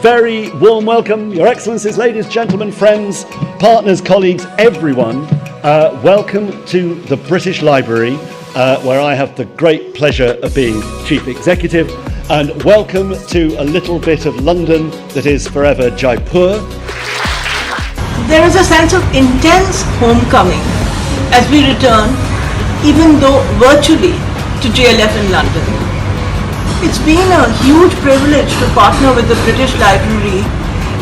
very warm welcome, Your Excellencies, ladies, gentlemen, friends, partners, colleagues, everyone. Welcome to the British Library, where I have the great pleasure of being Chief Executive, and welcome to a little bit of London that is forever Jaipur. There is a sense of intense homecoming as we return, even though virtually, to JLF in London. It's been a huge privilege to partner with the British Library,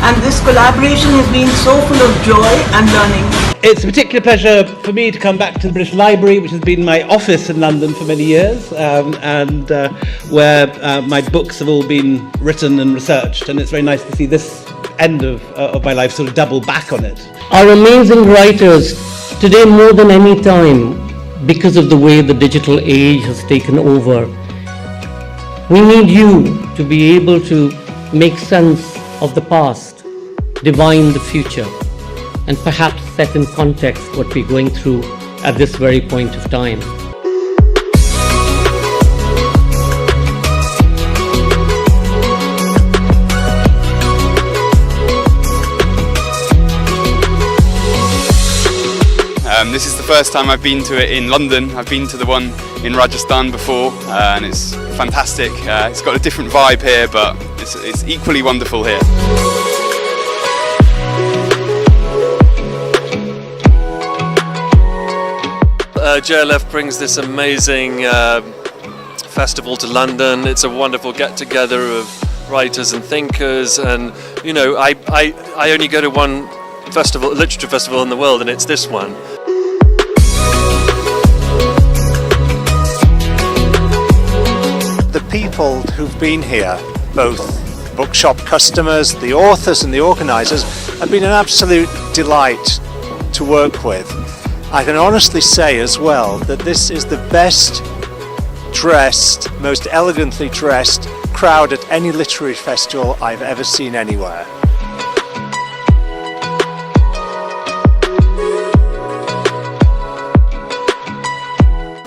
and this collaboration has been so full of joy and learning. It's a particular pleasure for me to come back to the British Library, which has been my office in London for many years, and where my books have all been written and researched, and it's very nice to see this end of my life sort of double back on it. Our amazing writers, today more than any time, because of the way the digital age has taken over, we need you to be able to make sense of the past, divine the future, and perhaps set in context what we're going through at this very point of time. This is the first time I've been to it in London. I've been to the one in Rajasthan before, and it's fantastic. It's got a different vibe here, but it's equally wonderful here. JLF brings this amazing festival to London. It's a wonderful get-together of writers and thinkers, and you know, I only go to one festival, literature festival in the world, and it's this one. The people who've been here, both bookshop customers, the authors and the organisers, have been an absolute delight to work with. I can honestly say as well that this is the best dressed, most elegantly dressed crowd at any literary festival I've ever seen anywhere.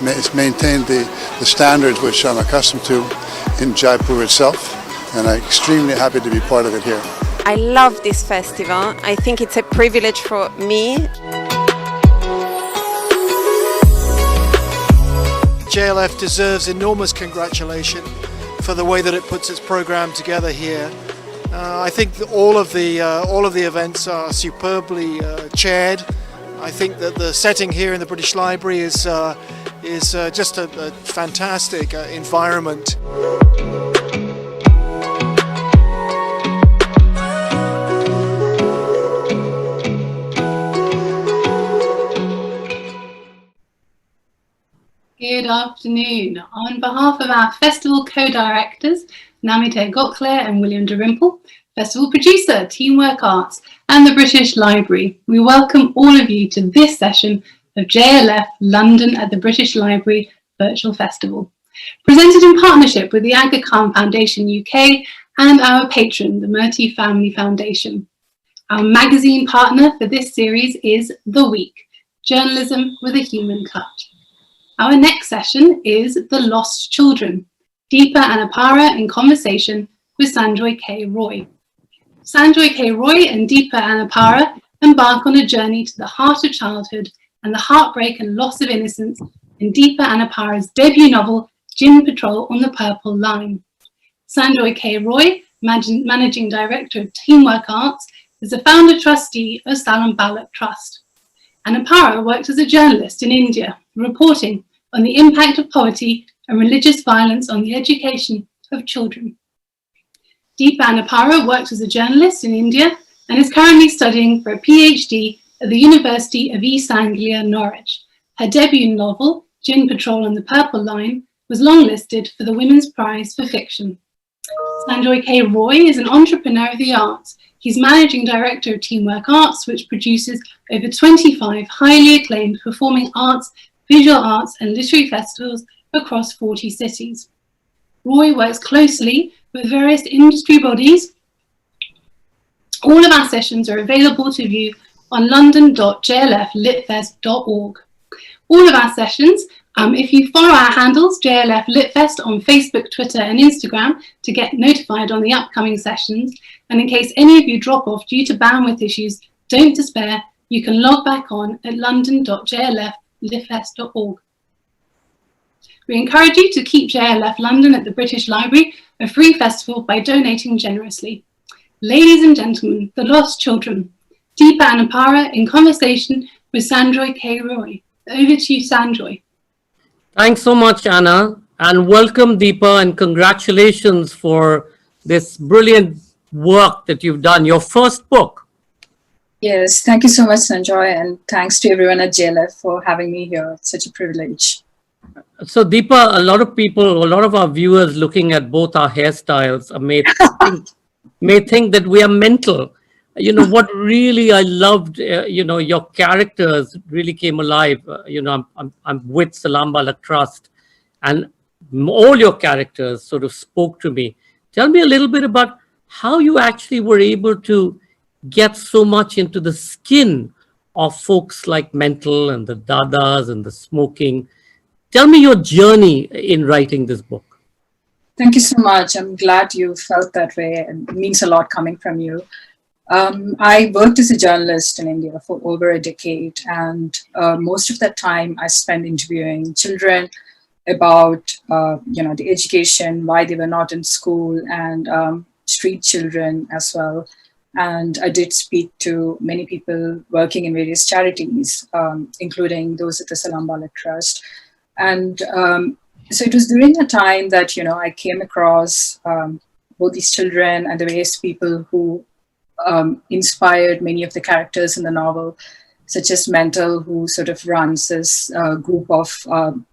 It's maintained the standards which I'm accustomed to in Jaipur itself, and I'm extremely happy to be part of it here. I love this festival. I think it's a privilege for me. JLF deserves enormous congratulation for the way that it puts its program together here. I think that all of the events are superbly chaired. I think that the setting here in the British Library is just a fantastic environment. Good afternoon. On behalf of our festival co-directors, Namita Gokhale and William Dalrymple, festival producer, Teamwork Arts, and the British Library, we welcome all of you to this session of JLF London at the British Library Virtual Festival, presented in partnership with the Aga Khan Foundation UK and our patron, the Murty Family Foundation. Our magazine partner for this series is The Week, Journalism with a Human Touch. Our next session is The Lost Children, Deepa Anappara in conversation with Sanjoy K. Roy. Sanjoy K. Roy and Deepa Anappara embark on a journey to the heart of childhood and the heartbreak and loss of innocence in Deepa Anappara's debut novel, Djinn Patrol on the Purple Line. Sanjoy K. Roy, Managing Director of Teamwork Arts, is the founder-trustee of Salaam Balaak Trust. Anappara worked as a journalist in India, reporting on the impact of poverty and religious violence on the education of children. Deepa Anappara worked as a journalist in India and is currently studying for a PhD at the University of East Anglia, Norwich. Her debut novel, Djinn Patrol on the Purple Line, was longlisted for the Women's Prize for Fiction. Sanjoy K. Roy is an entrepreneur of the arts. He's Managing Director of Teamwork Arts, which produces over 25 highly acclaimed performing arts, visual arts and literary festivals across 40 cities. Roy works closely with various industry bodies. All of our sessions are available to view on london.jlflitfest.org. All of our sessions If you follow our handles, JLF Litfest on Facebook, Twitter and Instagram to get notified on the upcoming sessions. And in case any of you drop off due to bandwidth issues, don't despair. You can log back on at london.jlflitfest.org. We encourage you to keep JLF London at the British Library a free festival by donating generously. Ladies and gentlemen, the lost children. Deepa Anappara in conversation with Sanjoy K. Roy. Over to you, Sanjoy. Thanks so much, Anna, and welcome, Deepa, and congratulations for this brilliant work that you've done, your first book. Yes, thank you so much, Sanjoy, and thanks to everyone at JLF for having me here. It's such a privilege. So, Deepa, a lot of people, a lot of our viewers looking at both our hairstyles may think that we are mental. You know, what really I loved, your characters really came alive. I'm with Salaam Balaak Trust, and all your characters sort of spoke to me. Tell me a little bit about how you actually were able to get so much into the skin of folks like mental and the dadas and the smoking. Tell me your journey in writing this book. Thank you so much. I'm glad you felt that way, and it means a lot coming from you. I worked as a journalist in India for over a decade, and most of that time I spent interviewing children about, the education, why they were not in school, and street children as well. And I did speak to many people working in various charities, including those at the Salaam Balaak Trust. And so it was during the time that, I came across both these children and the various people who inspired many of the characters in the novel, such as Mental, who sort of runs this group of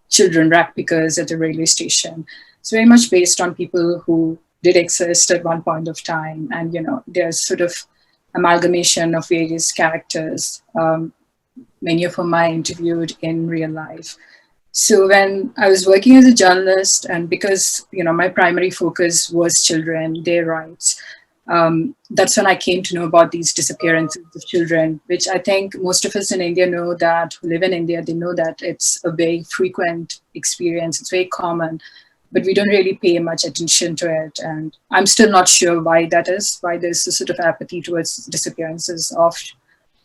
children rat pickers at the railway station. It's very much based on people who did exist at one point of time. And, there's sort of amalgamation of various characters, many of whom I interviewed in real life. So when I was working as a journalist, and because, my primary focus was children, their rights, that's when I came to know about these disappearances of children, which I think most of us in India know that, who live in India, they know that it's a very frequent experience. It's very common, but we don't really pay much attention to it. And I'm still not sure why that is, why there's a sort of apathy towards disappearances of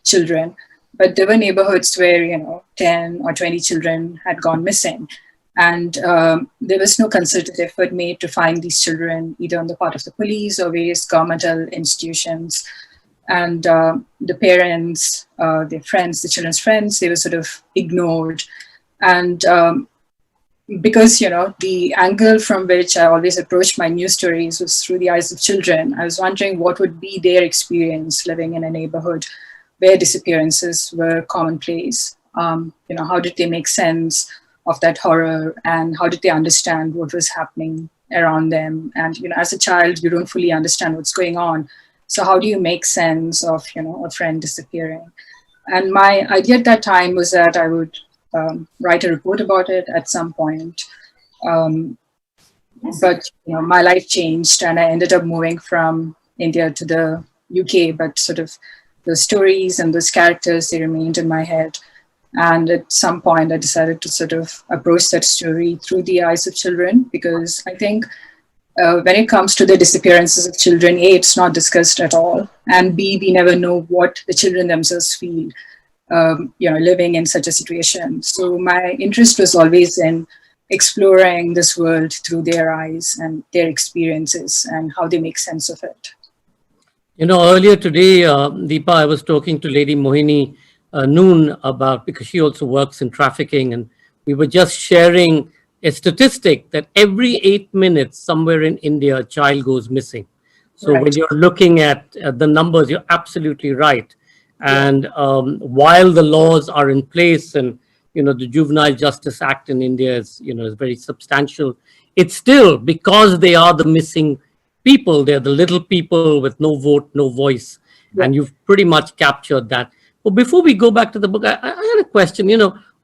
children. But there were neighborhoods where, 10 or 20 children had gone missing. And there was no concerted effort made to find these children, either on the part of the police or various governmental institutions. And the parents, their friends, the children's friends, they were sort of ignored. And because, the angle from which I always approached my news stories was through the eyes of children, I was wondering what would be their experience living in a neighborhood where disappearances were commonplace. How did they make sense of that horror, and how did they understand what was happening around them? And, as a child, you don't fully understand what's going on. So how do you make sense of, a friend disappearing? And my idea at that time was that I would write a report about it at some point. But, my life changed, and I ended up moving from India to the UK, but sort of those stories and those characters, they remained in my head. And at some point, I decided to sort of approach that story through the eyes of children, because I think when it comes to the disappearances of children, A, it's not discussed at all, and B, we never know what the children themselves feel, living in such a situation. So my interest was always in exploring this world through their eyes and their experiences and how they make sense of it. Earlier today, Deepa, I was talking to Lady Mohini Noon about, because she also works in trafficking, and we were just sharing a statistic that every 8 minutes somewhere in India a child goes missing. So when you're looking at the numbers, you're absolutely right. And while the laws are in place, and the Juvenile Justice Act in India is is very substantial, it's still, because they are the missing people, they're the little people with no vote, no voice, and you've pretty much captured that. Well, before we go back to the book, I had a question.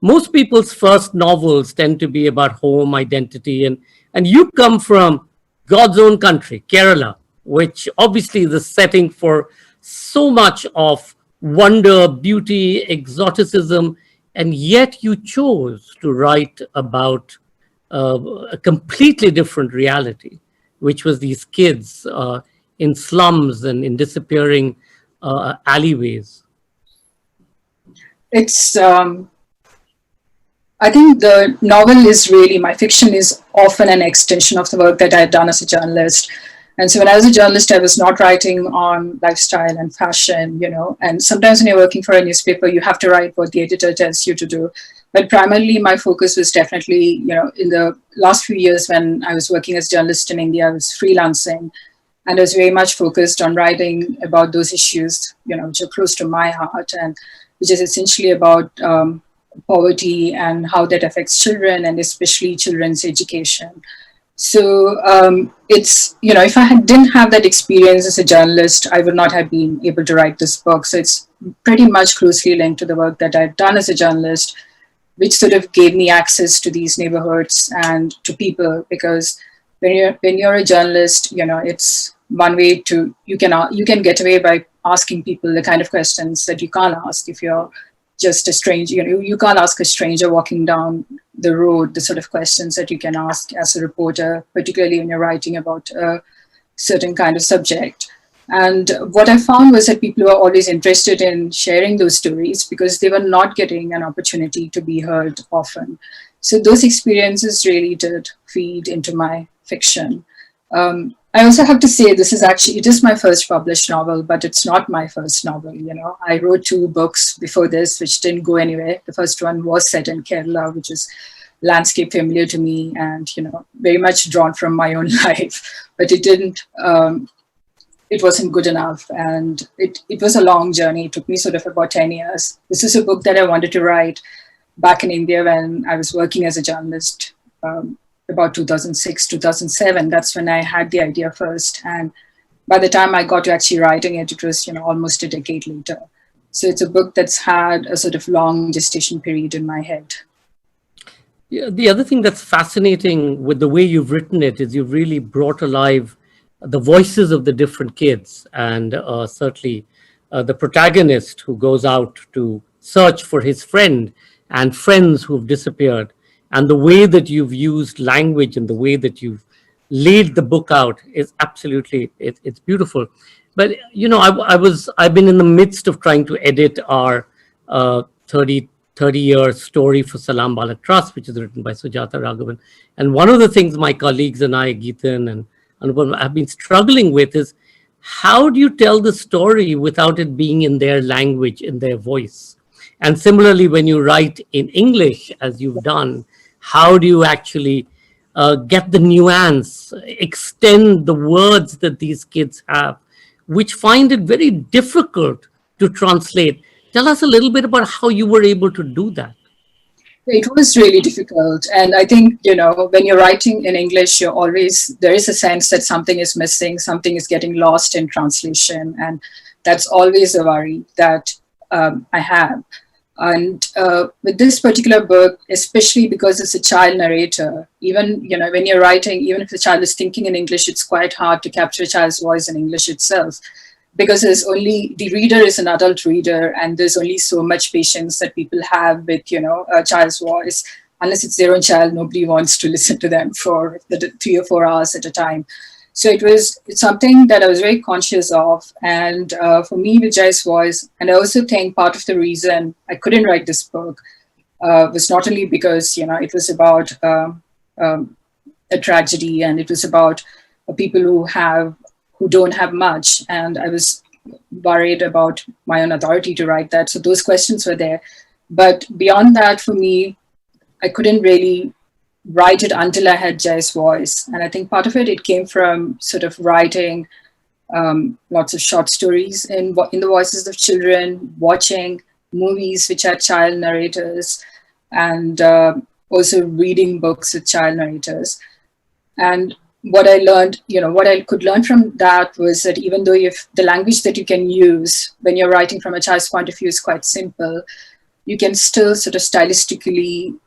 Most people's first novels tend to be about home, identity, and you come from God's own country, Kerala, which obviously is the setting for so much of wonder, beauty, exoticism. and yet you chose to write about a completely different reality, which was these kids in slums and in disappearing alleyways. It's, I think the novel is really, my fiction is often an extension of the work that I had done as a journalist. And so when I was a journalist, I was not writing on lifestyle and fashion, and sometimes when you're working for a newspaper, you have to write what the editor tells you to do. But primarily my focus was definitely, in the last few years when I was working as a journalist in India, I was freelancing, and I was very much focused on writing about those issues, which are close to my heart, and which is essentially about poverty and how that affects children, and especially children's education. So it's, if I didn't have that experience as a journalist, I would not have been able to write this book. So it's pretty much closely linked to the work that I've done as a journalist, which sort of gave me access to these neighborhoods and to people. Because when you're a journalist, it's one way to, you can get away by asking people the kind of questions that you can't ask if you're just a stranger. You can't ask a stranger walking down the road the sort of questions that you can ask as a reporter, particularly when you're writing about a certain kind of subject. And what I found was that people were always interested in sharing those stories because they were not getting an opportunity to be heard often. So those experiences really did feed into my fiction. I also have to say it is my first published novel, but it's not my first novel. I wrote 2 books before this, which didn't go anywhere. The first one was set in Kerala, which is landscape familiar to me and, very much drawn from my own life, but it didn't, it wasn't good enough. And it was a long journey. It took me sort of about 10 years. This is a book that I wanted to write back in India when I was working as a journalist, about 2006, 2007. That's when I had the idea first. And by the time I got to actually writing it, it was, almost a decade later. So it's a book that's had a sort of long gestation period in my head. Yeah, the other thing that's fascinating with the way you've written it is you've really brought alive the voices of the different kids, and certainly the protagonist who goes out to search for his friend and friends who've disappeared. And the way that you've used language and the way that you've laid the book out is absolutely, it's beautiful. But, I've been in the midst of trying to edit our 30-year story for Salaam Balaak Trust, which is written by Sujata Raghavan. And one of the things my colleagues and I, Geetan and Anupam, have been struggling with is how do you tell the story without it being in their language, in their voice? And similarly, when you write in English, as you've done, how do you actually get the nuance, extend the words that these kids have, which find it very difficult to translate? Tell us a little bit about how you were able to do that. It was really difficult. And I think, when you're writing in English, there is a sense that something is missing, something is getting lost in translation. And that's always a worry that I have. And with this particular book, especially because it's a child narrator, even, when you're writing, even if the child is thinking in English, it's quite hard to capture a child's voice in English itself, because the reader is an adult reader, and there's only so much patience that people have with, a child's voice. Unless it's their own child, nobody wants to listen to them for 3 or 4 hours at a time. So it's something that I was very conscious of. And for me, with Jai's voice, and I also think part of the reason I couldn't write this book was not only because, it was about a tragedy, and it was about people who don't have much. And I was worried about my own authority to write that. So those questions were there. But beyond that, for me, I couldn't really write it until I had Jai's voice. And I think part of it came from sort of writing lots of short stories in the voices of children, watching movies which had child narrators, and also reading books with child narrators. And what I learned, what I could learn from that was that even though if the language that you can use when you're writing from a child's point of view is quite simple, you can still sort of stylistically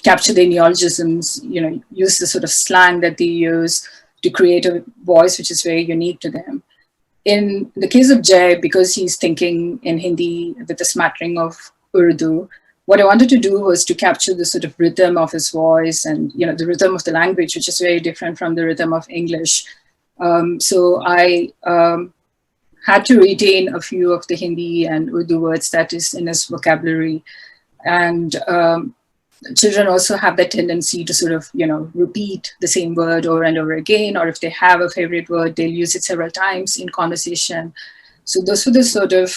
capture the neologisms, use the sort of slang that they use to create a voice which is very unique to them. In the case of Jai, because he's thinking in Hindi with a smattering of Urdu, what I wanted to do was to capture the sort of rhythm of his voice and, the rhythm of the language, which is very different from the rhythm of English. So I had to retain a few of the Hindi and Urdu words that is in his vocabulary. And children also have that tendency to sort of, repeat the same word over and over again, or if they have a favorite word, they'll use it several times in conversation. So those were the sort of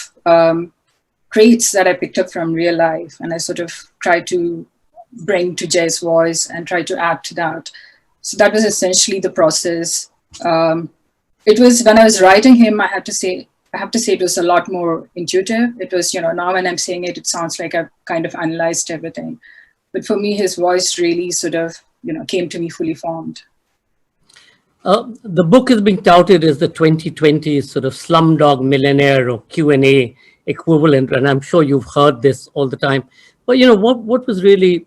traits that I picked up from real life, and I sort of tried to bring to Jay's voice and try to add to that. So that was essentially the process. It was, when I was writing him, I have to say it was a lot more intuitive. It was, now when I'm saying it, it sounds like I've kind of analyzed everything. But for me, his voice really sort of, came to me fully formed. The book is being touted as the 2020 sort of slumdog millionaire or Q&A equivalent, and I'm sure you've heard this all the time. But what was really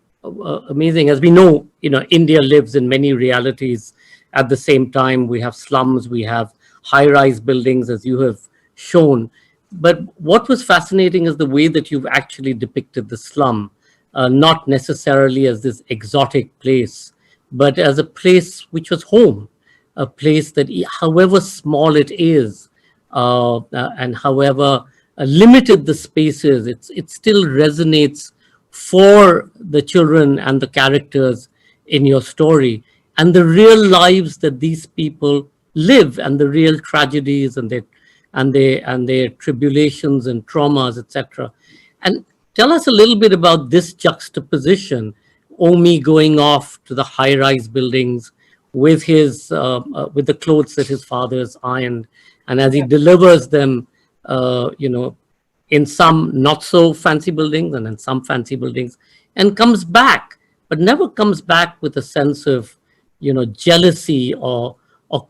amazing, as we know, India lives in many realities at the same time. We have slums, we have high-rise buildings, as you have shown. But what was fascinating is the way that you've actually depicted the slum, not necessarily as this exotic place, but as a place which was home, a place that, however small it is, and however limited the spaces, it still resonates for the children and the characters in your story, and the real lives that these people live, and the real tragedies and their tribulations and traumas, etc. And tell us a little bit about this juxtaposition. Omi going off to the high-rise buildings with his with the clothes that his father's ironed, and as he delivers them, in some not so fancy buildings and in some fancy buildings, and comes back, but never comes back with a sense of, jealousy or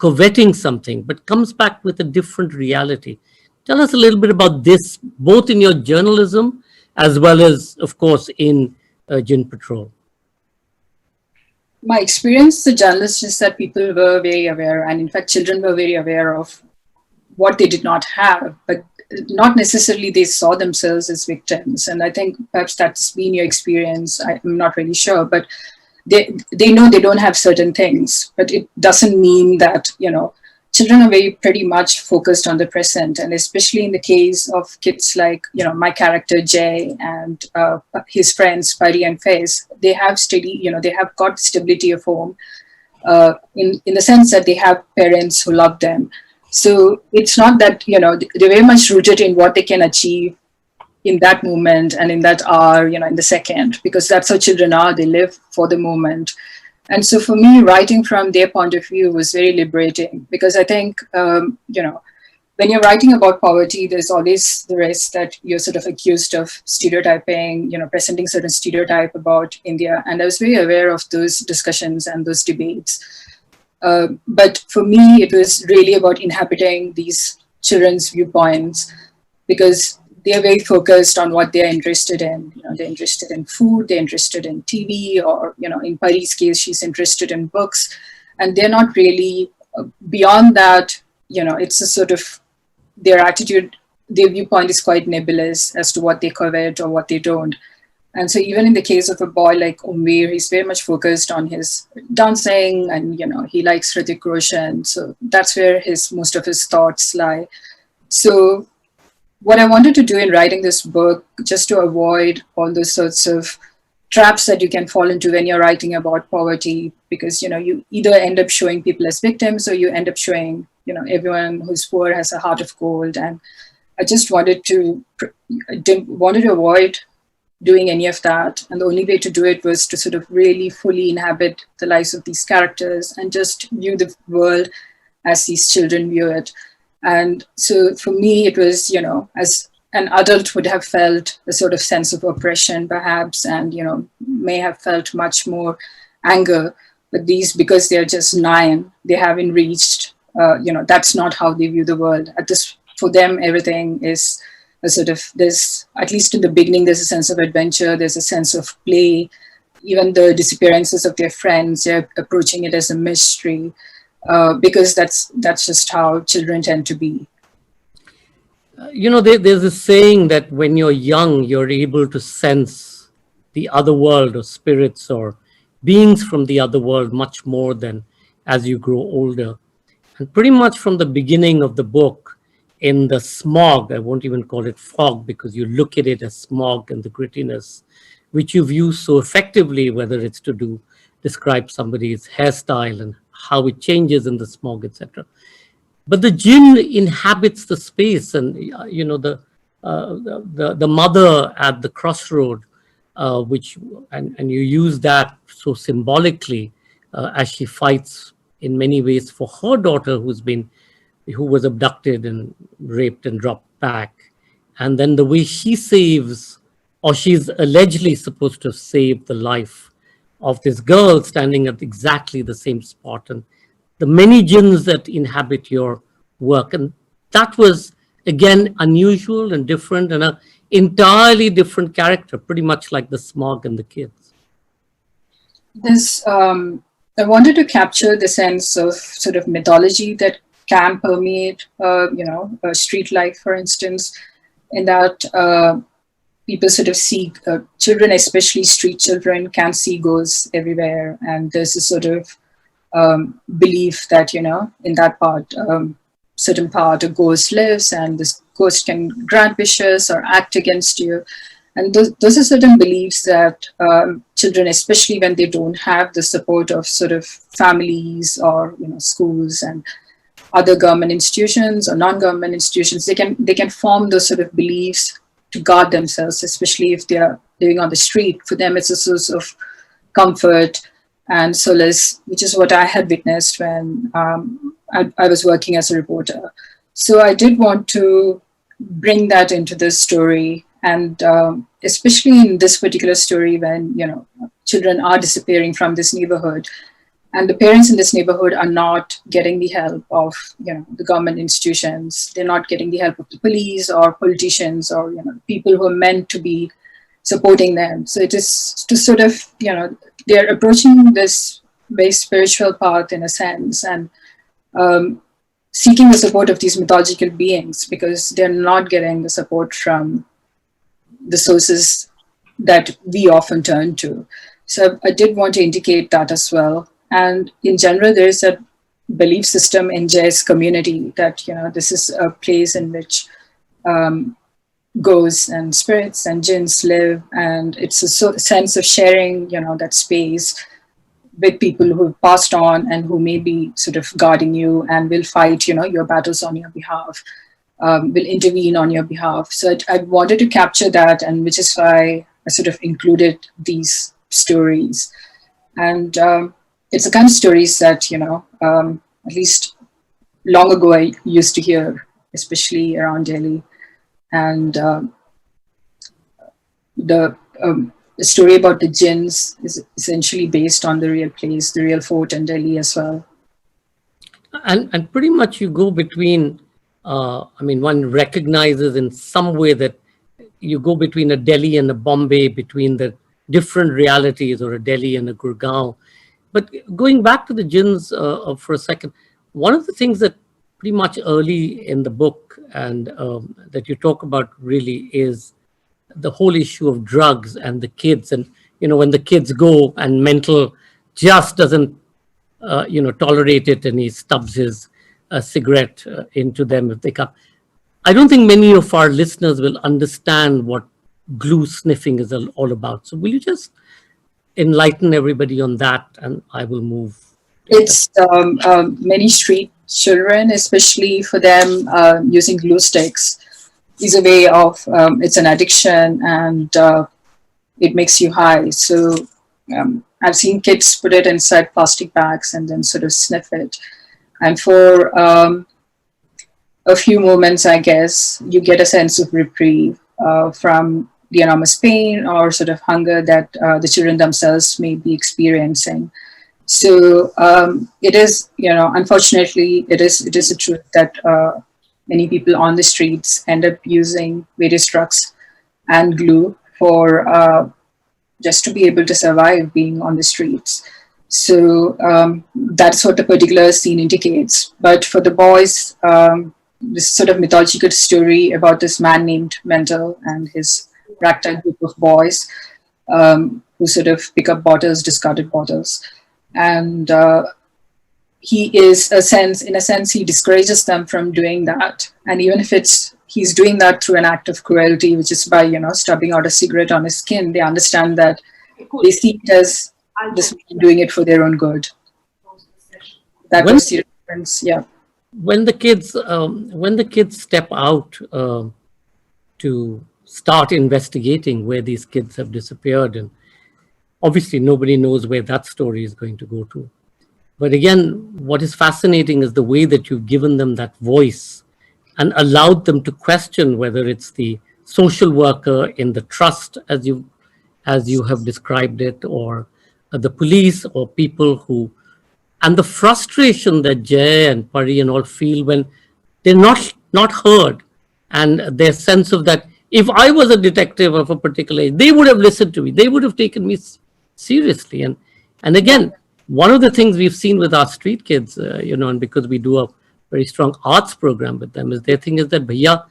coveting something, but comes back with a different reality. Tell us a little bit about this, both in your journalism as well as, of course, in Djinn Patrol. My experience as a journalist is that people were very aware, and in fact, children were very aware of what they did not have, but not necessarily they saw themselves as victims. And I think perhaps that's been your experience. I'm not really sure, but they know they don't have certain things, but it doesn't mean that, children are pretty much focused on the present. And especially in the case of kids like, my character Jay and his friends Pari and Faiz, they have they have got stability of home in the sense that they have parents who love them. So it's not that, they're very much rooted in what they can achieve in that moment and in that hour, in the second, because that's how children are. They live for the moment. And so for me, writing from their point of view was very liberating, because I think, when you're writing about poverty, there's always the risk that you're sort of accused of stereotyping, presenting certain stereotype about India. And I was very aware of those discussions and those debates. But for me, it was really about inhabiting these children's viewpoints, because they are very focused on what they are interested in. They're interested in food, they're interested in TV, or, in Pari's case, she's interested in books. And they're not really, beyond that, it's a sort of, their attitude, their viewpoint is quite nebulous as to what they covet or what they don't. And so even in the case of a boy like Umbir, he's very much focused on his dancing, and, he likes Hrithik Roshan. So that's where most of his thoughts lie. So what I wanted to do in writing this book, just to avoid all those sorts of traps that you can fall into when you're writing about poverty, because, you either end up showing people as victims, or you end up showing, everyone who's poor has a heart of gold. And I just wanted to avoid doing any of that. And the only way to do it was to sort of really fully inhabit the lives of these characters and just view the world as these children view it. And so for me, it was, as an adult would have felt a sort of sense of oppression perhaps, and, may have felt much more anger. But these, because they're just 9, they haven't reached, that's not how they view the world. For them, everything is a sort of, there's, at least in the beginning, there's a sense of adventure, there's a sense of play. Even the disappearances of their friends, they're approaching it as a mystery, because that's just how children tend to be. There's a saying that when you're young, you're able to sense the other world or spirits or beings from the other world much more than as you grow older. And pretty much from the beginning of the book, in the smog, I won't even call it fog because you look at it as smog and the grittiness, which you've used so effectively, whether it's to describe somebody's hairstyle and how it changes in the smog, etc. But the jinn inhabits the space, and the mother at the crossroad, and you use that so symbolically as she fights in many ways for her daughter who was abducted and raped and dropped back. And then the way she saves, or she's allegedly supposed to have saved the life of this girl standing at exactly the same spot, and the many jinns that inhabit your work. And that was, again, unusual and different, and an entirely different character, pretty much like the smog and the kids. I wanted to capture the sense of sort of mythology that can permeate, street life, for instance, in that people sort of see children, especially street children, can see ghosts everywhere. And there's a sort of belief that, in that part, certain part, a ghost lives and this ghost can grant wishes or act against you. And those are certain beliefs that children, especially when they don't have the support of sort of families or schools and other government institutions or non-government institutions, they can form those sort of beliefs to guard themselves, especially if they are living on the street. For them, it's a source of comfort and solace, which is what I had witnessed when I was working as a reporter. So I did want to bring that into this story. And especially in this particular story, when children are disappearing from this neighborhood, and the parents in this neighborhood are not getting the help of the government institutions, they're not getting the help of the police or politicians or people who are meant to be supporting them. So it is to sort of they're approaching this very spiritual path in a sense, and seeking the support of these mythological beings because they're not getting the support from the sources that we often turn to. So I did want to indicate that as well. And in general, there is a belief system in Jai's community that, this is a place in which ghosts and spirits and jinns live. And it's a sense of sharing, that space with people who have passed on and who may be sort of guarding you and will fight, your battles on your behalf. Will intervene on your behalf. So I wanted to capture that, and which is why I sort of included these stories. And it's the kind of stories that, at least long ago I used to hear, especially around Delhi. And the story about the jinns is essentially based on the real place, the real fort in Delhi as well. And pretty much you go between one recognizes in some way that you go between a Delhi and a Bombay, between the different realities, or a Delhi and a Gurgaon. But going back to the jinns for a second, one of the things that pretty much early in the book and that you talk about really is the whole issue of drugs and the kids. And, when the kids go and mental just doesn't, tolerate it, and he stubs his a cigarette into them if they come. I don't think many of our listeners will understand what glue sniffing is all about. So will you just enlighten everybody on that, and I will move. It's many street children, especially for them, using glue sticks is a way of, it's an addiction, and it makes you high. So I've seen kids put it inside plastic bags and then sort of sniff it. And for a few moments, I guess, you get a sense of reprieve from the enormous pain or sort of hunger that the children themselves may be experiencing. So it is, unfortunately, it is a truth that many people on the streets end up using various drugs and glue for just to be able to survive being on the streets. So that's what the particular scene indicates. But for the boys, this sort of mythological story about this man named Mental and his ragtag group of boys, who sort of pick up bottles, discarded bottles. And he is in a sense, he discourages them from doing that. And even if he's doing that through an act of cruelty, which is by, stubbing out a cigarette on his skin, they understand that they see it as this man doing it for their own good. That was the difference, yeah. When the kids step out to start investigating where these kids have disappeared, and obviously nobody knows where that story is going to go to. But again, what is fascinating is the way that you've given them that voice and allowed them to question whether it's the social worker in the trust, as you have described it, or the police, or people who, and the frustration that Jay and Pari and all feel when they're not heard, and their sense of that, if I was a detective of a particular age, they would have listened to me, they would have taken me seriously. And again, one of the things we've seen with our street kids, and because we do a very strong arts program with them, is their thing is that, bhaiya,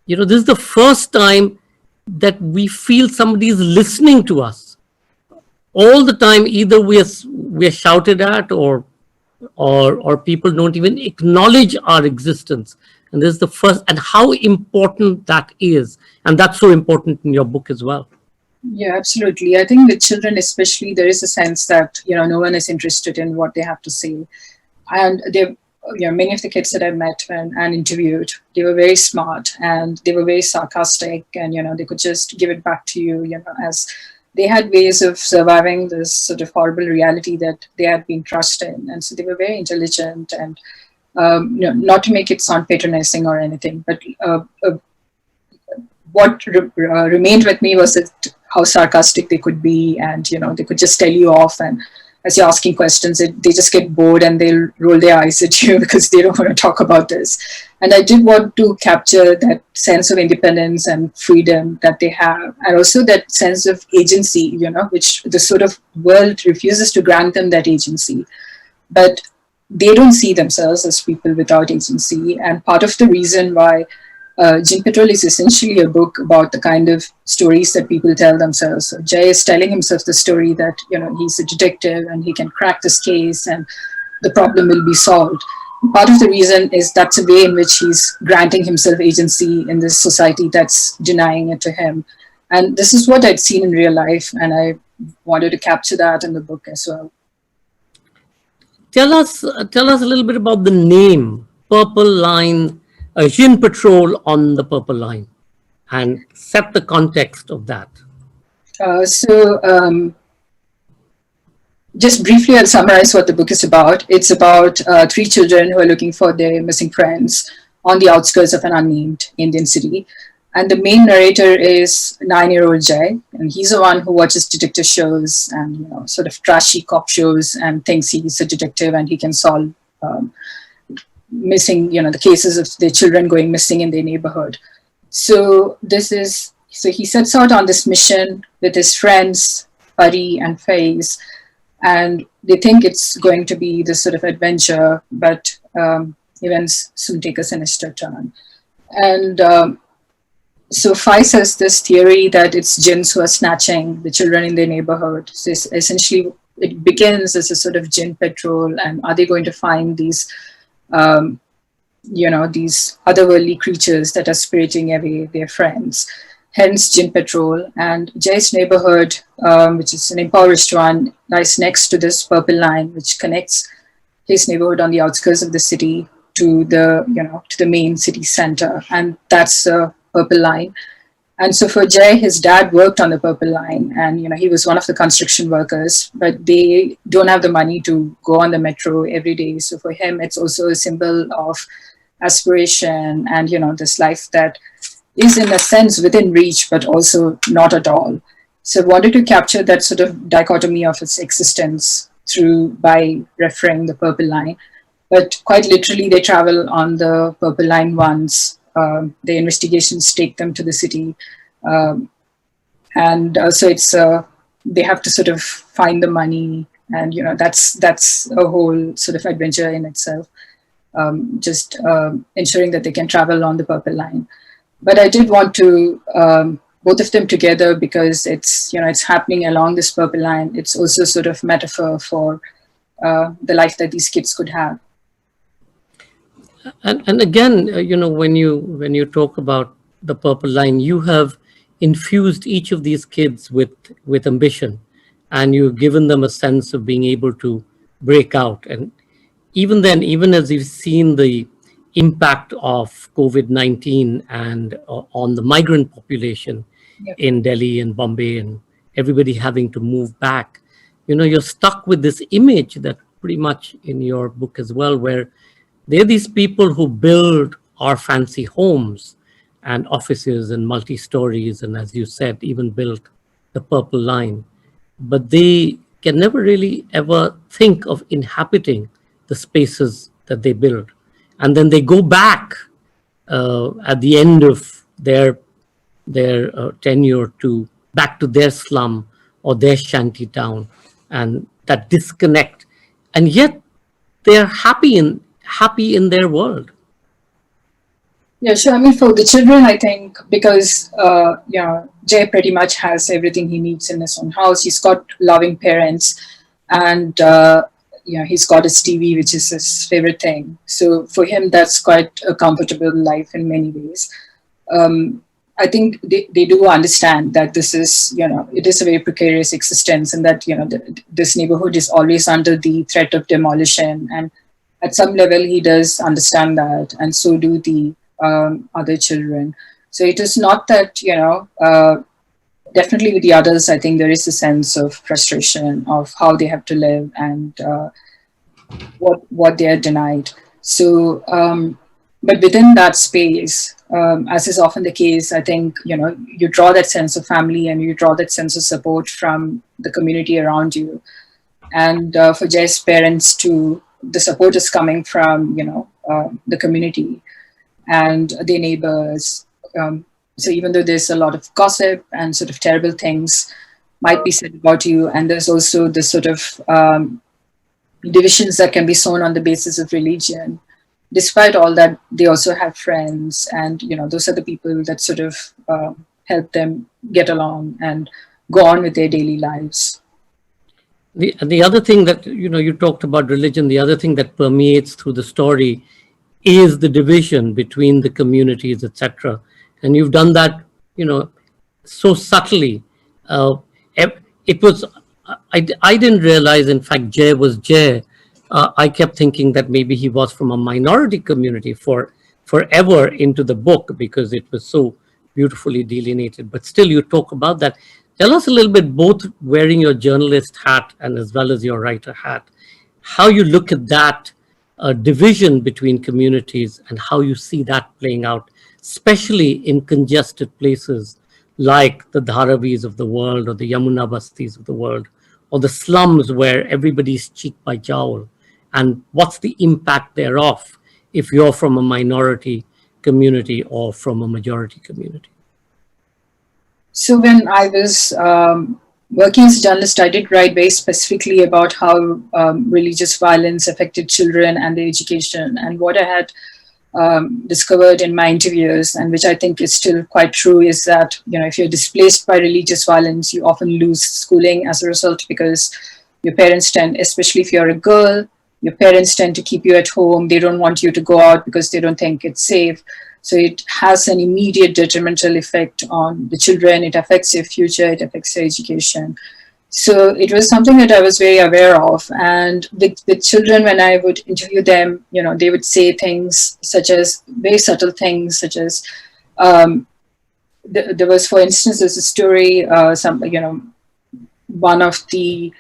this is the first time that we feel somebody is listening to us. All the time, either we're shouted at, or people don't even acknowledge our existence. And this is the first, and how important that is. And that's so important in your book as well. Yeah, absolutely. I think with children especially, there is a sense that, no one is interested in what they have to say. And many of the kids that I met and interviewed, they were very smart and they were very sarcastic, and, they could just give it back to you, as they had ways of surviving this sort of horrible reality that they had been thrust in. And so they were very intelligent, and, not to make it sound patronizing or anything, but what remained with me was that how sarcastic they could be, and they could just tell you off, and as you're asking questions, they just get bored and they'll roll their eyes at you because they don't want to talk about this. And I did want to capture that sense of independence and freedom that they have, and also that sense of agency, which the sort of world refuses to grant them that agency. But they don't see themselves as people without agency. And part of the reason why Djinn Patrol is essentially a book about the kind of stories that people tell themselves. So Jay is telling himself the story that, he's a detective and he can crack this case and the problem will be solved. Part of the reason is that's a way in which he's granting himself agency in this society that's denying it to him. And this is what I'd seen in real life, and I wanted to capture that in the book as well. Tell us a little bit about the name, Purple Line, Djinn Patrol on the Purple Line, and set the context of that. Just briefly, I'll summarize what the book is about. It's about 3 children who are looking for their missing friends on the outskirts of an unnamed Indian city. And the main narrator is 9-year-old Jay, and he's the one who watches detective shows and sort of trashy cop shows and thinks he's a detective and he can solve missing, the cases of the children going missing in their neighborhood. So he sets out on this mission with his friends, Pari and Faiz, and they think it's going to be this sort of adventure, but events soon take a sinister turn. And so Faiz has this theory that it's jinns who are snatching the children in their neighborhood. So essentially, it begins as a sort of Djinn Patrol, and are they going to find these these otherworldly creatures that are spiriting away their friends, hence Djinn Patrol. And Jay's neighborhood, which is an impoverished one, lies next to this purple line, which connects his neighborhood on the outskirts of the city to the main city center, and that's a purple line. And so for Jay, his dad worked on the purple line, and he was one of the construction workers, but they don't have the money to go on the metro every day. So for him, it's also a symbol of aspiration and this life that is in a sense within reach, but also not at all. So I wanted to capture that sort of dichotomy of its existence by referring the purple line. But quite literally, they travel on the purple line once. The investigations take them to the city, and so it's they have to sort of find the money, and that's a whole sort of adventure in itself. Just ensuring that they can travel on the purple line. But I did want to both of them together because it's happening along this purple line. It's also sort of metaphor for the life that these kids could have. And again, when you talk about the purple line, you have infused each of these kids with ambition, and you've given them a sense of being able to break out. And even then, even as you've seen the impact of COVID-19 and on the migrant population in Delhi and Bombay and everybody having to move back, you're stuck with this image that pretty much in your book as well, where they're these people who build our fancy homes and offices and multi-stories, and as you said, even built the purple line. But they can never really ever think of inhabiting the spaces that they build. And then they go back at the end of their tenure back to their slum or their shanty town, and that disconnect. And yet they're happy in their world. Yeah, sure. I mean, for the children, I think because Jay pretty much has everything he needs in his own house. He's got loving parents, and he's got his TV, which is his favorite thing. So for him, that's quite a comfortable life in many ways. I think they do understand that this is, it is a very precarious existence, and that, this neighborhood is always under the threat of demolition. And at some level, he does understand that, and so do the other children. So it is not that, definitely with the others, I think there is a sense of frustration of how they have to live and what they are denied. So, but within that space, as is often the case, I think, you draw that sense of family and you draw that sense of support from the community around you. And for Jay's parents too, the support is coming from, the community and their neighbors. So even though there's a lot of gossip and sort of terrible things might be said about you, and there's also the sort of divisions that can be sown on the basis of religion, despite all that, they also have friends, and those are the people that sort of help them get along and go on with their daily lives. The other thing that you talked about religion, the other thing that permeates through the story is the division between the communities, etc. And you've done that, so subtly. It was I didn't realize, in fact, Jay was Jay. I kept thinking that maybe he was from a minority community forever into the book because it was so beautifully delineated. But still, you talk about that. Tell us a little bit, both wearing your journalist hat and as well as your writer hat, how you look at that division between communities and how you see that playing out, especially in congested places like the Dharavis of the world or the Yamuna Bastis of the world, or the slums where everybody's cheek by jowl, and what's the impact thereof if you're from a minority community or from a majority community? So when I was working as a journalist, I did write very specifically about how religious violence affected children and their education. And what I had discovered in my interviews, and which I think is still quite true, is that if you're displaced by religious violence, you often lose schooling as a result, because your parents tend, especially if you're a girl, your parents tend to keep you at home. They don't want you to go out because they don't think it's safe. So it has an immediate detrimental effect on the children. It affects their future. It affects their education. So it was something that I was very aware of. And with children, when I would interview them, they would say things such as, very subtle things, such as, there was, for instance, there's a story, one of the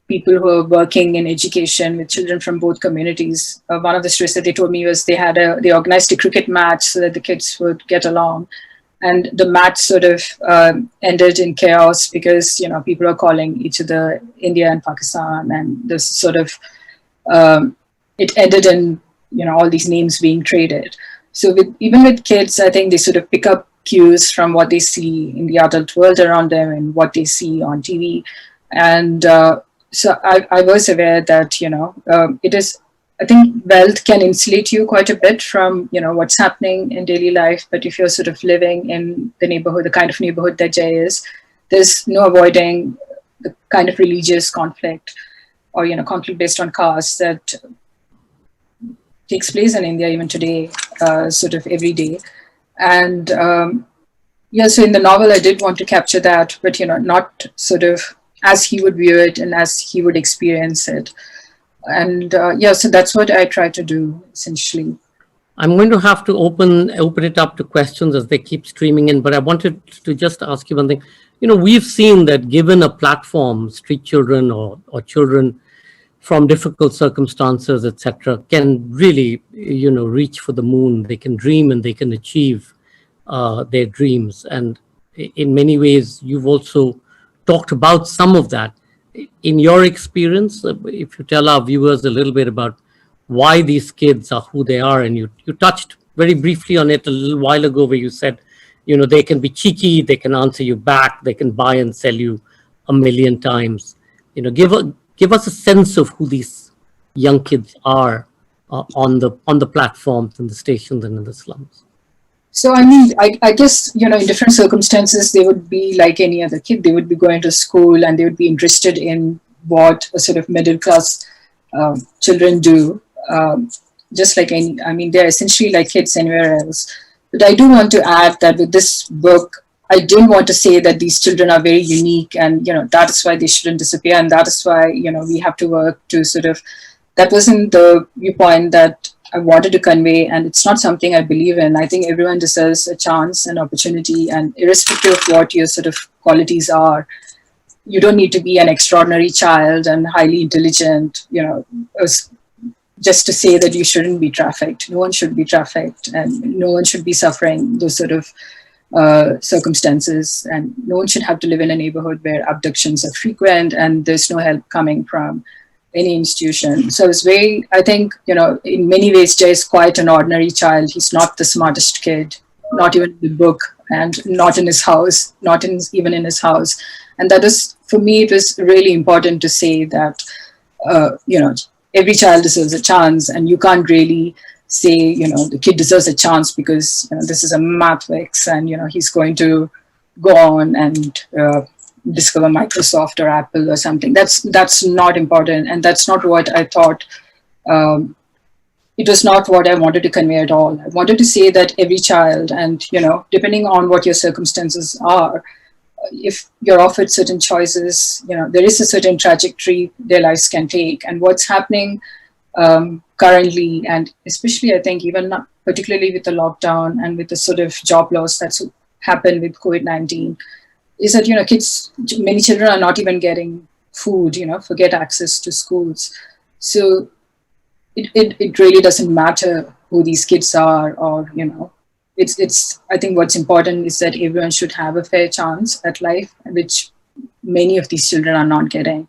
people who are working in education with children from both communities, one of the stories that they told me was they organized a cricket match so that the kids would get along. And the match sort of ended in chaos because, people are calling each other India and Pakistan, and this sort of, it ended in, all these names being traded. So even with kids, I think they sort of pick up cues from what they see in the adult world around them and what they see on TV. And so I was aware that, it is I think wealth can insulate you quite a bit from, what's happening in daily life. But if you're sort of living in the neighborhood, the kind of neighborhood that Jay is, there's no avoiding the kind of religious conflict or, conflict based on caste that takes place in India even today, sort of every day. And so in the novel, I did want to capture that, but, not sort of as he would view it and as he would experience it. And so that's what I try to do, essentially. I'm going to have to open it up to questions as they keep streaming in, but I wanted to just ask you one thing. We've seen that given a platform, street children or children from difficult circumstances, etc., can really, reach for the moon. They can dream and they can achieve their dreams. And in many ways, you've also talked about some of that. In your experience, if you tell our viewers a little bit about why these kids are who they are, and you touched very briefly on it a little while ago where you said, they can be cheeky, they can answer you back, they can buy and sell you 1,000,000 times. Give us a sense of who these young kids are on the platforms and the stations and in the slums. So, I guess, in different circumstances, they would be like any other kid. They would be going to school and they would be interested in what a sort of middle class children do. Just like they're essentially like kids anywhere else. But I do want to add that with this book, I didn't want to say that these children are very unique and, that is why they shouldn't disappear. And that is why, we have to work to sort of, that wasn't the viewpoint that I wanted to convey, and it's not something I believe in. I think everyone deserves a chance, an opportunity, and irrespective of what your sort of qualities are, you don't need to be an extraordinary child and highly intelligent, just to say that you shouldn't be trafficked. No one should be trafficked, and no one should be suffering those sort of circumstances, and no one should have to live in a neighborhood where abductions are frequent and there's no help coming from any institution. So it's I think, in many ways, Jay is quite an ordinary child. He's not the smartest kid, not even in the book, and not in his house, even in his house. And that is, for me, it was really important to say that, every child deserves a chance, and you can't really say, the kid deserves a chance because this is a mathematics and, he's going to go on and discover Microsoft or Apple or something. That's not important, and that's not what I thought. It was not what I wanted to convey at all. I wanted to say that every child, and depending on what your circumstances are, if you're offered certain choices, there is a certain trajectory their lives can take. And what's happening currently, and especially I think even particularly with the lockdown and with the sort of job loss that's happened with COVID-19, is that, many children are not even getting food, forget access to schools. So it really doesn't matter who these kids are, or, it's, I think what's important is that everyone should have a fair chance at life, which many of these children are not getting.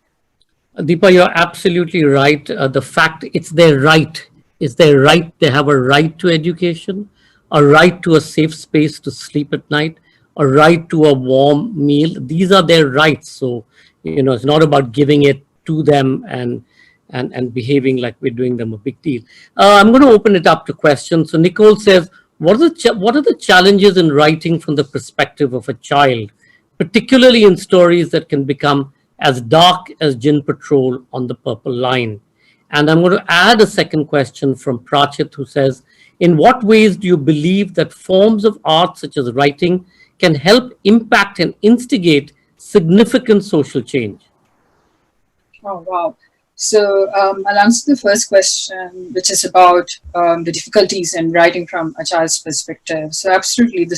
Deepa, you're absolutely right. The fact it's their right. It's their right. They have a right to education, a right to a safe space to sleep at night, a right to a warm meal. These are their rights. So, it's not about giving it to them and behaving like we're doing them a big deal. I'm going to open it up to questions. So Nicole says, what are the challenges in writing from the perspective of a child, particularly in stories that can become as dark as Djinn Patrol on the Purple Line? And I'm going to add a second question from Prachit, who says, in what ways do you believe that forms of art such as writing can help impact and instigate significant social change? Oh, wow. So I'll answer the first question, which is about the difficulties in writing from a child's perspective. So absolutely, it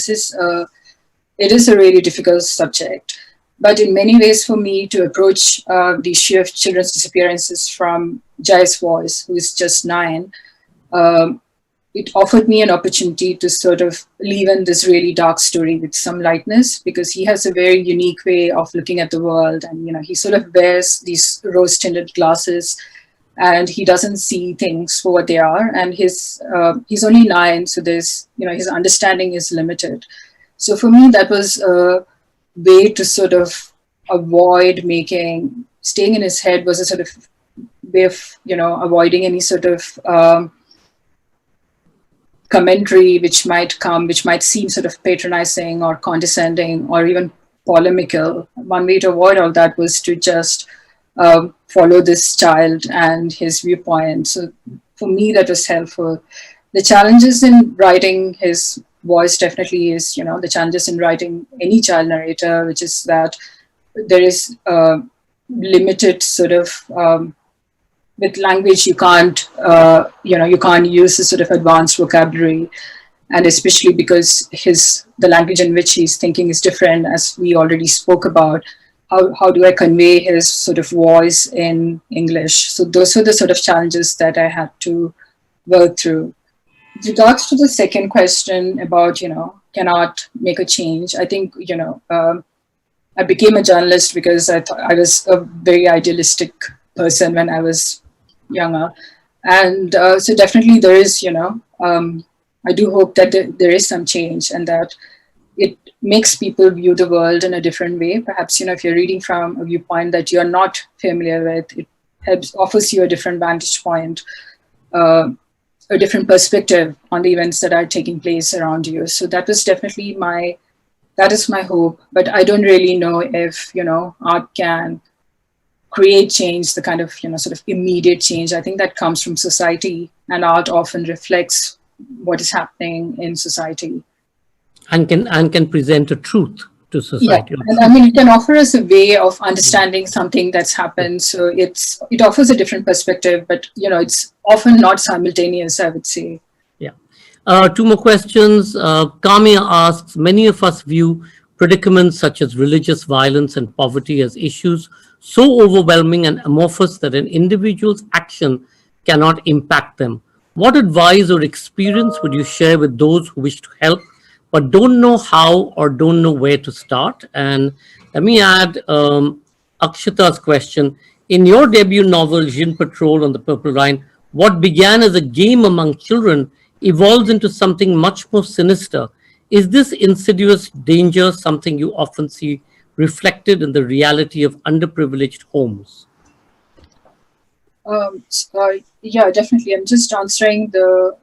is a really difficult subject. But in many ways, for me to approach the issue of children's disappearances from Jai's voice, who is just 9, it offered me an opportunity to sort of leave in this really dark story with some lightness, because he has a very unique way of looking at the world. And, he sort of wears these rose-tinted glasses and he doesn't see things for what they are. And he's only 9, so there's, his understanding is limited. So for me, that was a way to sort of avoid staying in his head was a sort of way of, avoiding any sort of commentary which might seem sort of patronizing or condescending or even polemical. One way to avoid all that was to just follow this child and his viewpoint. So for me, that was helpful. The challenges in writing his voice definitely is, the challenges in writing any child narrator, which is that there is limited sort of with language, you can't use a sort of advanced vocabulary, and especially because the language in which he's thinking is different, as we already spoke about. How do I convey his sort of voice in English? So those are the sort of challenges that I had to work through. With regards to the second question about, cannot make a change, I think, I became a journalist because I thought I was a very idealistic person when I was younger. And so definitely there is, I do hope that there is some change and that it makes people view the world in a different way. Perhaps, if you're reading from a viewpoint that you're not familiar with, it offers you a different vantage point, a different perspective on the events that are taking place around you. So that was definitely that is my hope. But I don't really know if, art can create change, the kind of, sort of immediate change. I think that comes from society, and art often reflects what is happening in society. And can present a truth to society. Yeah. And I mean, it can offer us a way of understanding something that's happened. So it offers a different perspective, but it's often not simultaneous, I would say. Yeah. Two more questions. Kamia asks, many of us view predicaments such as religious violence and poverty as issues so overwhelming and amorphous that an individual's action cannot impact them. What advice or experience would you share with those who wish to help but don't know how or don't know where to start? And let me add Akshita's question. In your debut novel, Djinn Patrol on the Purple Line, what began as a game among children evolves into something much more sinister. Is this insidious danger something you often see reflected in the reality of underprivileged homes? Yeah, definitely. I'm just answering the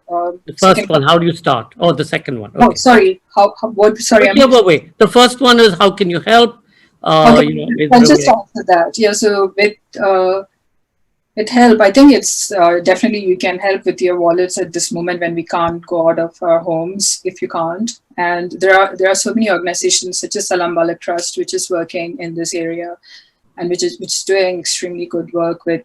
first one. How do you start? Oh, the second one. Okay. Oh, sorry. What? Sorry. Wait. The first one is how can you help? Okay. I'll just answer that. Yeah. So with help, I think it's definitely you can help with your wallets at this moment when we can't go out of our homes if you can't. And there are so many organizations such as Salaam Balaak Trust, which is working in this area, and which is doing extremely good work with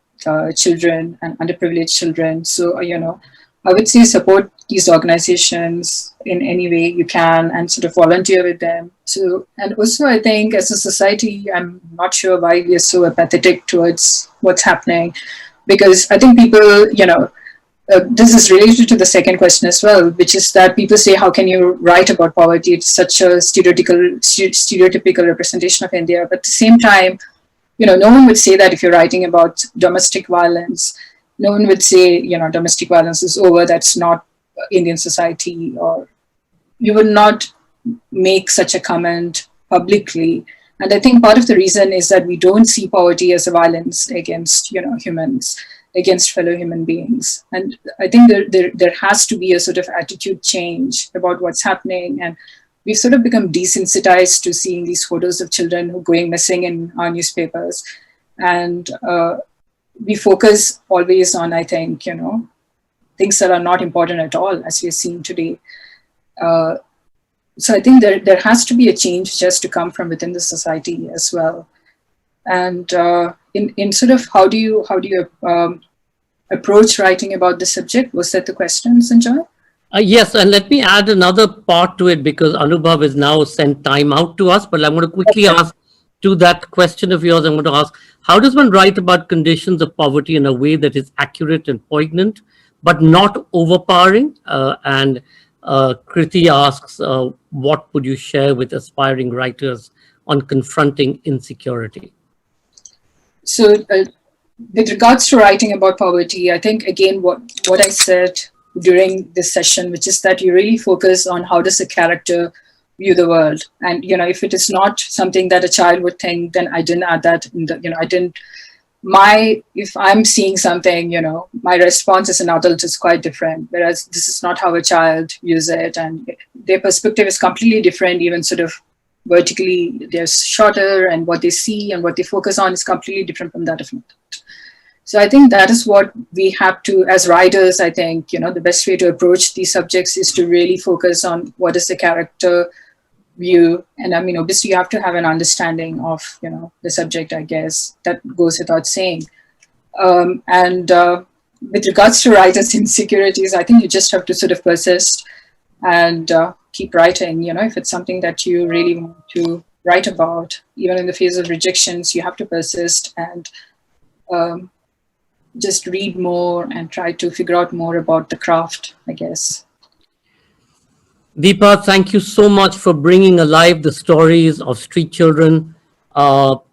children and underprivileged children. So I would say support these organizations in any way you can and sort of volunteer with them. So, and also I think as a society, I'm not sure why we are so apathetic towards what's happening, because I think people, this is related to the second question as well, which is that people say, how can you write about poverty? It's such a stereotypical representation of India. But at the same time, no one would say that if you're writing about domestic violence. No one would say, domestic violence is over, that's not Indian society, or you would not make such a comment publicly. And I think part of the reason is that we don't see poverty as a violence against, humans, against fellow human beings. And I think there has to be a sort of attitude change about what's happening. And we've sort of become desensitized to seeing these photos of children who are going missing in our newspapers. And we focus always on, I think, things that are not important at all, as we're seeing today. So I think there has to be a change just to come from within the society as well. And in sort of how do you approach writing about the subject? Was that the question, Sanjoy? Yes, and let me add another part to it, because Anubhav has now sent time out to us, but I'm going to quickly ask to that question of yours. I'm going to ask, how does one write about conditions of poverty in a way that is accurate and poignant, but not overpowering? And Kriti asks, what would you share with aspiring writers on confronting insecurity? So with regards to writing about poverty, I think, again, what I said during this session, which is that you really focus on how does a character view the world. And, if it is not something that a child would think, then I didn't add that. I didn't if I'm seeing something, my response as an adult is quite different, whereas this is not how a child views it, and their perspective is completely different, even sort of vertically they're shorter, and what they see and what they focus on is completely different from that of an adult. So I think that is what we have to, as writers, I think, the best way to approach these subjects is to really focus on what is the character view. And I mean, obviously you have to have an understanding of, the subject, I guess, that goes without saying. With regards to writers' insecurities, I think you just have to sort of persist and keep writing. If it's something that you really want to write about, even in the face of rejections, you have to persist and just read more and try to figure out more about the craft, I guess. Deepa, thank you so much for bringing alive the stories of street children.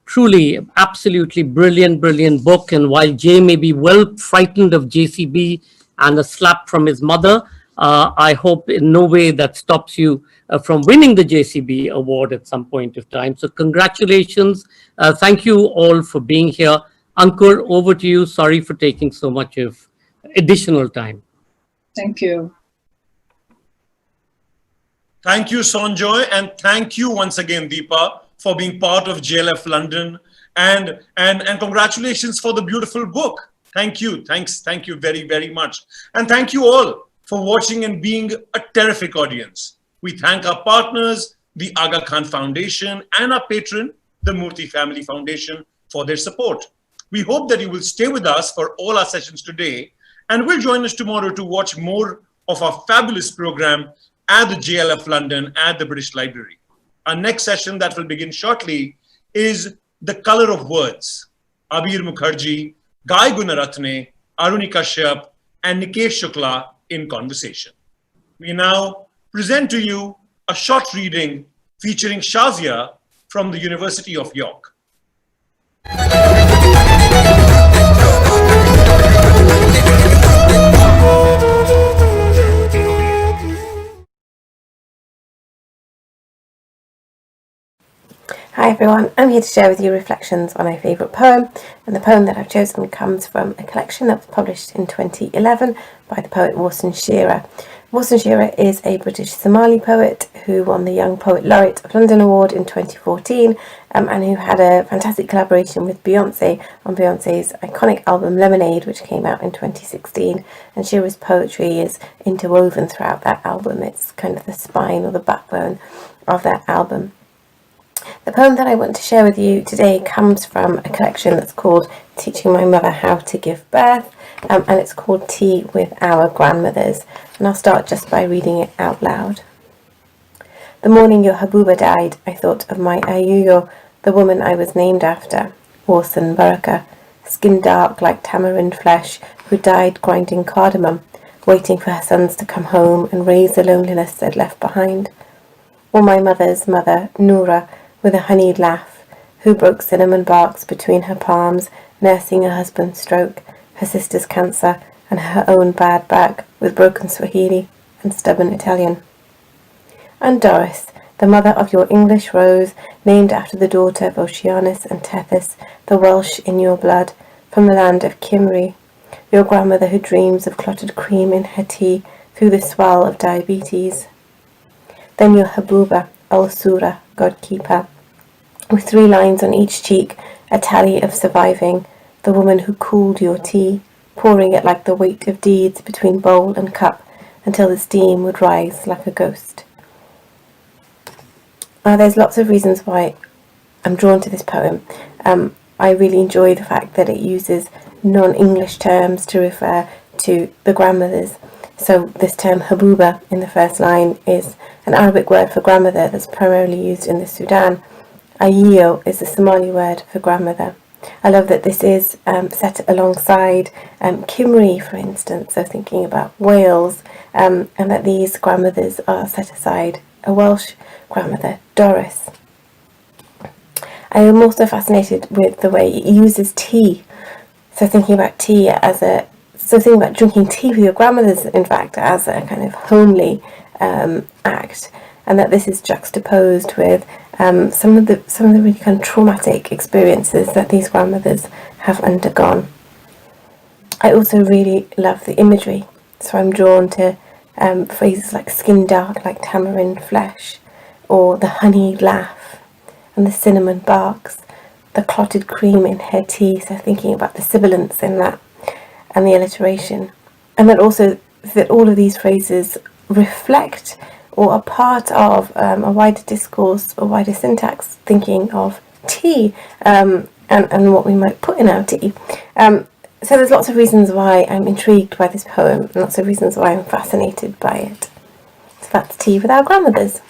Truly, absolutely brilliant book. And while Jay may be well frightened of JCB and a slap from his mother, I hope in no way that stops you from winning the JCB award at some point of time. So congratulations. Thank you all for being here. Ankur, over to you. Sorry for taking so much of additional time. Thank you. Thank you, Sanjoy, and thank you once again, Deepa, for being part of JLF London, and congratulations for the beautiful book. Thank you. Thank you very much. And thank you all for watching and being a terrific audience. We thank our partners, the Aga Khan Foundation, and our patron, the Murthy Family Foundation, for their support. We hope that you will stay with us for all our sessions today, and will join us tomorrow to watch more of our fabulous program at the JLF London at the British Library. Our next session that will begin shortly is The Color of Words. Abir Mukherjee, Guy Gunaratne, Aruni Kashyap, and Nikesh Shukla in conversation. We now present to you a short reading featuring Shazia from the University of York. Hi everyone, I'm here to share with you reflections on my favourite poem, and the poem that I've chosen comes from a collection that was published in 2011 by the poet Warsan Shira. Warsan Shira is a British Somali poet who won the Young Poet Laureate of London Award in 2014 and who had a fantastic collaboration with Beyonce on Beyonce's iconic album Lemonade, which came out in 2016, and Shira's poetry is interwoven throughout that album. It's kind of the spine or the backbone of that album. The poem that I want to share with you today comes from a collection that's called Teaching My Mother How to Give Birth, and it's called Tea with Our Grandmothers, and I'll start just by reading it out loud. The morning your Habuba died, I thought of my Ayuyo, the woman I was named after, Warsan Baraka, skin dark like tamarind flesh, who died grinding cardamom, waiting for her sons to come home and raise the loneliness they'd left behind. Or my mother's mother, Noura, with a honeyed laugh, who broke cinnamon barks between her palms, nursing her husband's stroke, her sister's cancer, and her own bad back with broken Swahili and stubborn Italian. And Doris, the mother of your English rose, named after the daughter of Oceanus and Tethys, the Welsh in your blood, from the land of Cymru, your grandmother who dreams of clotted cream in her tea through the swell of diabetes. Then your Habuba, Al-Sura, God-keeper, with 3 lines on each cheek, a tally of surviving, the woman who cooled your tea, pouring it like the weight of deeds between bowl and cup, until the steam would rise like a ghost. There's lots of reasons why I'm drawn to this poem. I really enjoy the fact that it uses non-English terms to refer to the grandmothers. So this term Habuba in the first line is an Arabic word for grandmother that's primarily used in the Sudan. Ayiyo is the Somali word for grandmother. I love that this is set alongside Cymru, for instance, so thinking about Wales, and that these grandmothers are set aside. A Welsh grandmother, Doris. I am also fascinated with the way it uses tea. So thinking about tea thinking about drinking tea with your grandmothers, in fact, as a kind of homely act, and that this is juxtaposed with some of the really kind of traumatic experiences that these grandmothers have undergone. I also really love the imagery, so I'm drawn to phrases like skin dark like tamarind flesh, or the honeyed laugh, and the cinnamon barks, the clotted cream in her tea, so thinking about the sibilance in that, and the alliteration. And that also that all of these phrases reflect or are part of a wider discourse, a wider syntax, thinking of tea and what we might put in our tea. So there's lots of reasons why I'm intrigued by this poem, and lots of reasons why I'm fascinated by it. So that's Tea with Our Grandmothers.